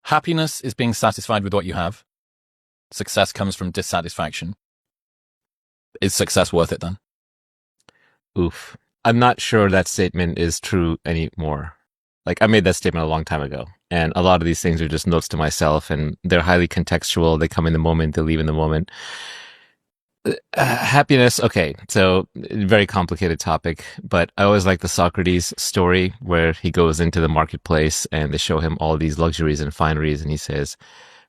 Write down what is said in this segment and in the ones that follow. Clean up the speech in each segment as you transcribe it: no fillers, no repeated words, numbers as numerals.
Happiness is being satisfied with what you have. Success comes from dissatisfaction. Is success worth it then? Oof. I'm not sure that statement is true anymore. Like, I made that statement a long time ago. And a lot of these things are just notes to myself, and they're highly contextual. They come in the moment, they leave in the moment. Happiness, okay, so very complicated topic, but I always like the Socrates story where he goes into the marketplace and they show him all these luxuries and fineries, and he says,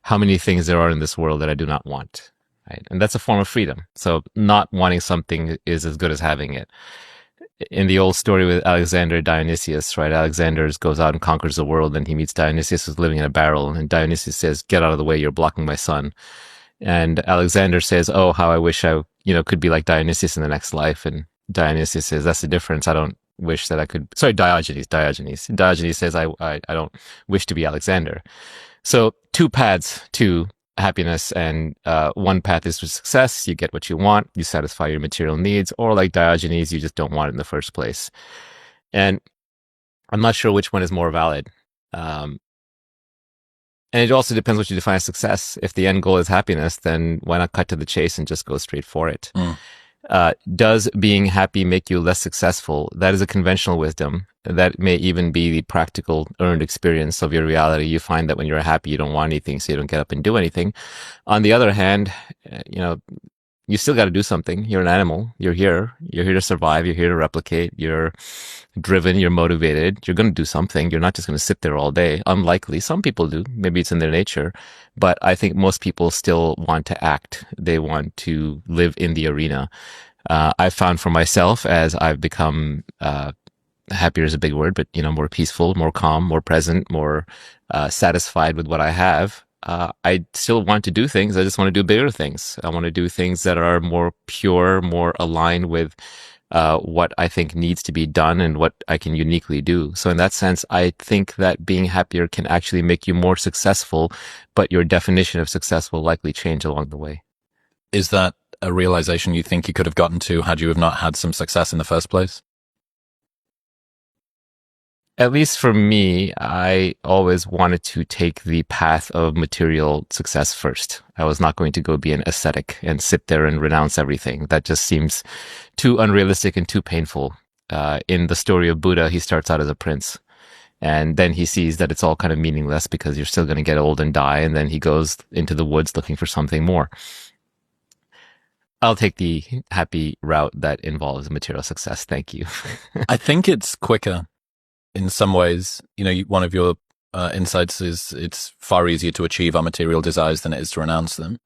how many things there are in this world that I do not want, right? And that's a form of freedom. So not wanting something is as good as having it. In the old story with Alexander Dionysius, right? Alexander goes out and conquers the world, and he meets Dionysius who's living in a barrel, and Dionysius says, get out of the way, you're blocking my sun. And Alexander says, oh, how I wish I, could be like Dionysius in the next life. And Dionysius says, that's the difference. I don't wish that I could, sorry, Diogenes says, I don't wish to be Alexander. So two paths to happiness, and one path is to success. You get what you want, you satisfy your material needs, or like Diogenes, you just don't want it in the first place. And I'm not sure which one is more valid. And it also depends what you define as success. If the end goal is happiness, then why not cut to the chase and just go straight for it? Does being happy make you less successful? That is a conventional wisdom. That may even be the practical earned experience of your reality. You find that when you're happy, you don't want anything, so you don't get up and do anything. On the other hand, you still got to do something. You're an animal. You're here to survive. You're here to replicate. You're driven. You're motivated. You're going to do something. You're not just going to sit there all day. Unlikely. Some people do. Maybe it's in their nature. But I think most people still want to act. They want to live in the arena. I've found for myself, as I've become, happier is a big word, but, more peaceful, more calm, more present, more satisfied with what I have. I still want to do things. I just want to do bigger things. I want to do things that are more pure, more aligned with what I think needs to be done and what I can uniquely do. So in that sense, I think that being happier can actually make you more successful, but your definition of success will likely change along the way. Is that a realization you think you could have gotten to had you have not had some success in the first place? At least for me, I always wanted to take the path of material success first. I was not going to go be an ascetic and sit there and renounce everything. That just seems too unrealistic and too painful. In the story of Buddha, he starts out as a prince, and then he sees that it's all kind of meaningless because you're still going to get old and die, and then he goes into the woods looking for something more. I'll take the happy route that involves material success. Thank you. I think it's quicker. In some ways, one of your insights is it's far easier to achieve our material desires than it is to renounce them.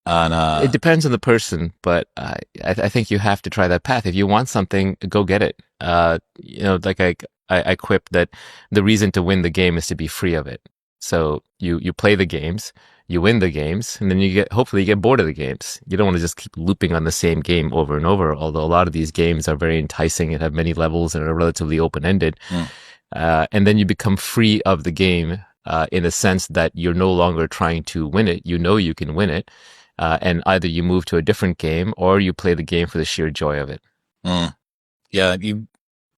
And it depends on the person, but I think you have to try that path. If you want something, go get it. Like I quip that the reason to win the game is to be free of it. So you play the games, you win the games, and then hopefully you get bored of the games. You don't want to just keep looping on the same game over and over, although a lot of these games are very enticing and have many levels and are relatively open-ended. And then you become free of the game in a sense that you're no longer trying to win it. You know you can win it. And either you move to a different game or you play the game for the sheer joy of it. Yeah,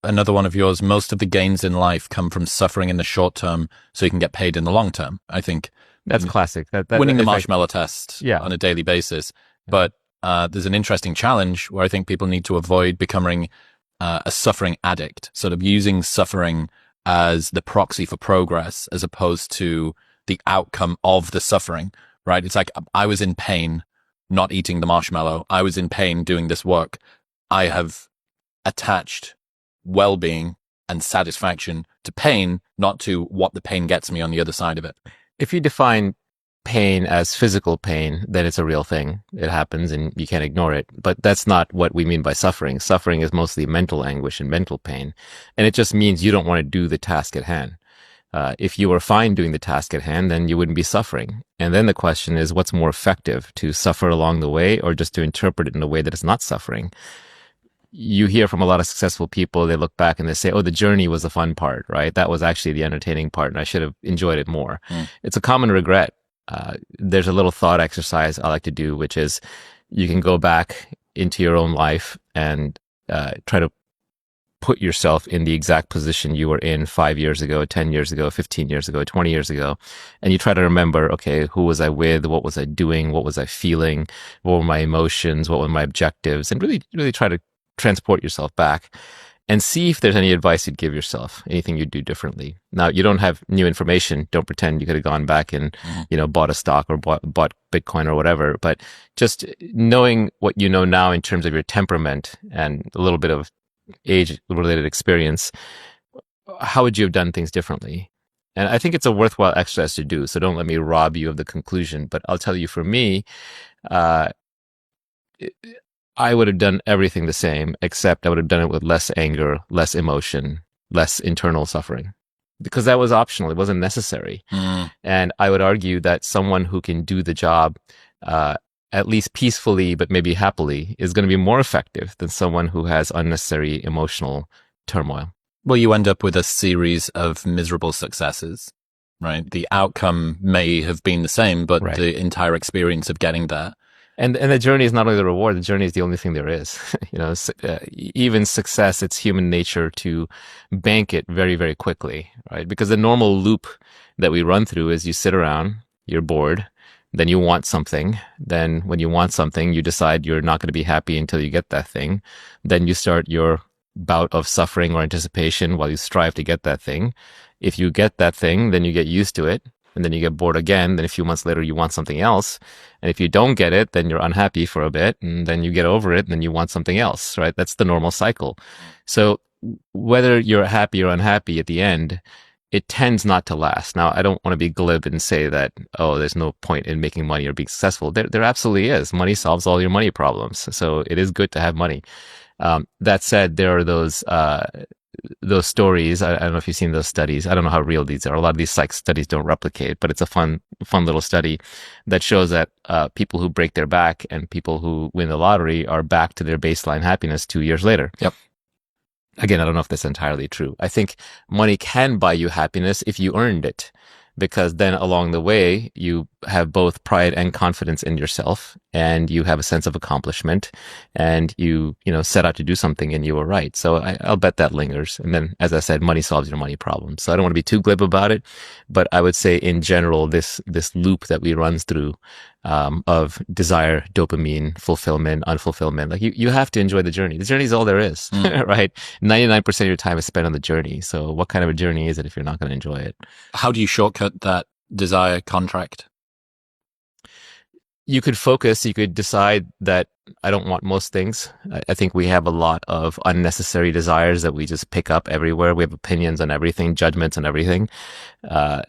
another one of yours, most of the gains in life come from suffering in the short term so you can get paid in the long term. I think that's classic. That winning the marshmallow test on a daily basis. But there's an interesting challenge where I think people need to avoid becoming a suffering addict, sort of using suffering as the proxy for progress as opposed to the outcome of the suffering, right? It's like, I was in pain not eating the marshmallow. I was in pain doing this work. I have attached well-being and satisfaction to pain, not to what the pain gets me on the other side of it. If you define pain as physical pain, then it's a real thing. It happens and you can't ignore it. But that's not what we mean by suffering. Suffering is mostly mental anguish and mental pain. And it just means you don't want to do the task at hand. If you were fine doing the task at hand, then you wouldn't be suffering. And then the question is, what's more effective, to suffer along the way or just to interpret it in a way that is not suffering? You hear from a lot of successful people, they look back and they say, oh, the journey was the fun part, right? That was actually the entertaining part and I should have enjoyed it more. It's a common regret. There's a little thought exercise I like to do, which is you can go back into your own life and try to put yourself in the exact position you were in 5 years ago, 10 years ago, 15 years ago, 20 years ago. And you try to remember, okay, who was I with? What was I doing? What was I feeling? What were my emotions? What were my objectives? And really, really try to transport yourself back and see if there's any advice you'd give yourself, anything you'd do differently. Now, you don't have new information. Don't pretend you could have gone back and, bought a stock or bought Bitcoin or whatever. But just knowing what you know now in terms of your temperament and a little bit of age-related experience, how would you have done things differently? And I think it's a worthwhile exercise to do. So don't let me rob you of the conclusion. But I'll tell you, for me, I would have done everything the same, except I would have done it with less anger, less emotion, less internal suffering, because that was optional. It wasn't necessary. And I would argue that someone who can do the job, at least peacefully, but maybe happily, is going to be more effective than someone who has unnecessary emotional turmoil. Well, you end up with a series of miserable successes, right? The outcome may have been the same, but the entire experience of getting there. And the journey is not only the reward, the journey is the only thing there is. Even success, it's human nature to bank it very, very quickly, right? Because the normal loop that we run through is you sit around, you're bored, then you want something. Then when you want something, you decide you're not going to be happy until you get that thing. Then you start your bout of suffering or anticipation while you strive to get that thing. If you get that thing, then you get used to it. And then you get bored again. Then a few months later, you want something else. And if you don't get it, then you're unhappy for a bit. And then you get over it and then you want something else, right? That's the normal cycle. So whether you're happy or unhappy at the end, it tends not to last. Now, I don't want to be glib and say that, oh, there's no point in making money or being successful. There absolutely is. Money solves all your money problems. So it is good to have money. That said, there are those stories. I don't know if you've seen those studies. I don't know how real these are. A lot of these psych studies don't replicate, but it's a fun little study that shows that people who break their back and people who win the lottery are back to their baseline happiness 2 years later. Yep. Again, I don't know if that's entirely true. I think money can buy you happiness if you earned it, because then along the way, you have both pride and confidence in yourself, and you have a sense of accomplishment, and you set out to do something and you were right. So I'll bet that lingers. And then, as I said, money solves your money problem. So I don't want to be too glib about it, but I would say in general, this loop that we run through, of desire, dopamine, fulfillment, unfulfillment, like you have to enjoy the journey. The journey is all there is, right? 99% of your time is spent on the journey. So what kind of a journey is it if you're not going to enjoy it? How do you shortcut that desire contract? You could focus, you could decide that I don't want most things. I think we have a lot of unnecessary desires that we just pick up everywhere. We have opinions on everything, judgments on everything.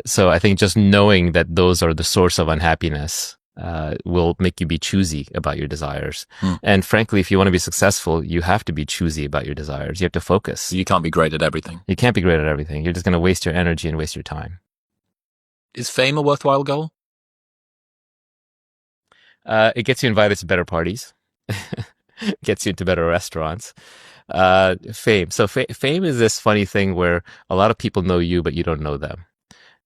So I think just knowing that those are the source of unhappiness will make you be choosy about your desires. And frankly, if you want to be successful, you have to be choosy about your desires. You have to focus. You can't be great at everything. You can't be great at everything. You're just going to waste your energy and waste your time. Is fame a worthwhile goal? It gets you invited to better parties, gets you into better restaurants. Fame. So fame is this funny thing where a lot of people know you, but you don't know them.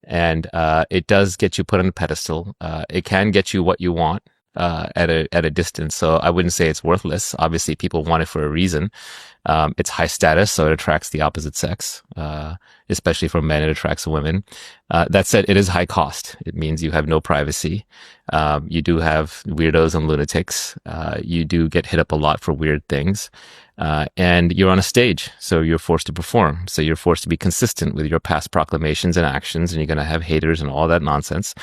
And it does get you put on a pedestal. It can get you what you want at a distance. So I wouldn't say it's worthless. Obviously, people want it for a reason. It's high status, so it attracts the opposite sex, especially for men, it attracts women. That said, it is high cost. It means you have no privacy. You do have weirdos and lunatics. You do get hit up a lot for weird things. And you're on a stage, so you're forced to perform. So you're forced to be consistent with your past proclamations and actions, and you're going to have haters and all that nonsense.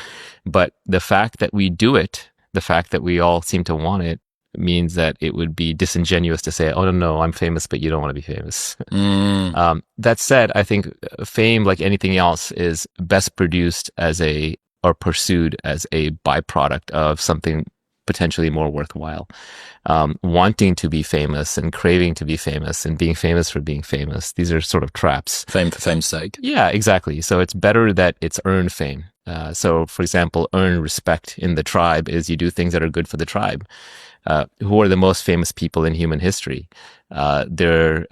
But the fact that we do it, the fact that we all seem to want it, means that it would be disingenuous to say, oh, no, I'm famous, but you don't want to be famous. That said, I think fame, like anything else, is best produced or pursued as a byproduct of something potentially more worthwhile. Wanting to be famous and craving to be famous and being famous for being famous, these are sort of traps. Fame for fame's sake. Yeah, exactly. So it's better that it's earned fame. So, for example, earn respect in the tribe is you do things that are good for the tribe. Who are the most famous people in human history? They're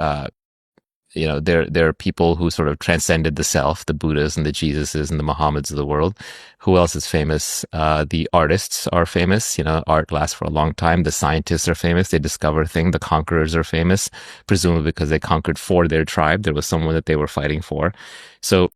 there are people who sort of transcended the self, the Buddhas and the Jesuses and the Muhammads of the world. Who else is famous? The artists are famous. Art lasts for a long time. The scientists are famous. They discover things. The conquerors are famous, presumably because they conquered for their tribe. There was someone that they were fighting for. So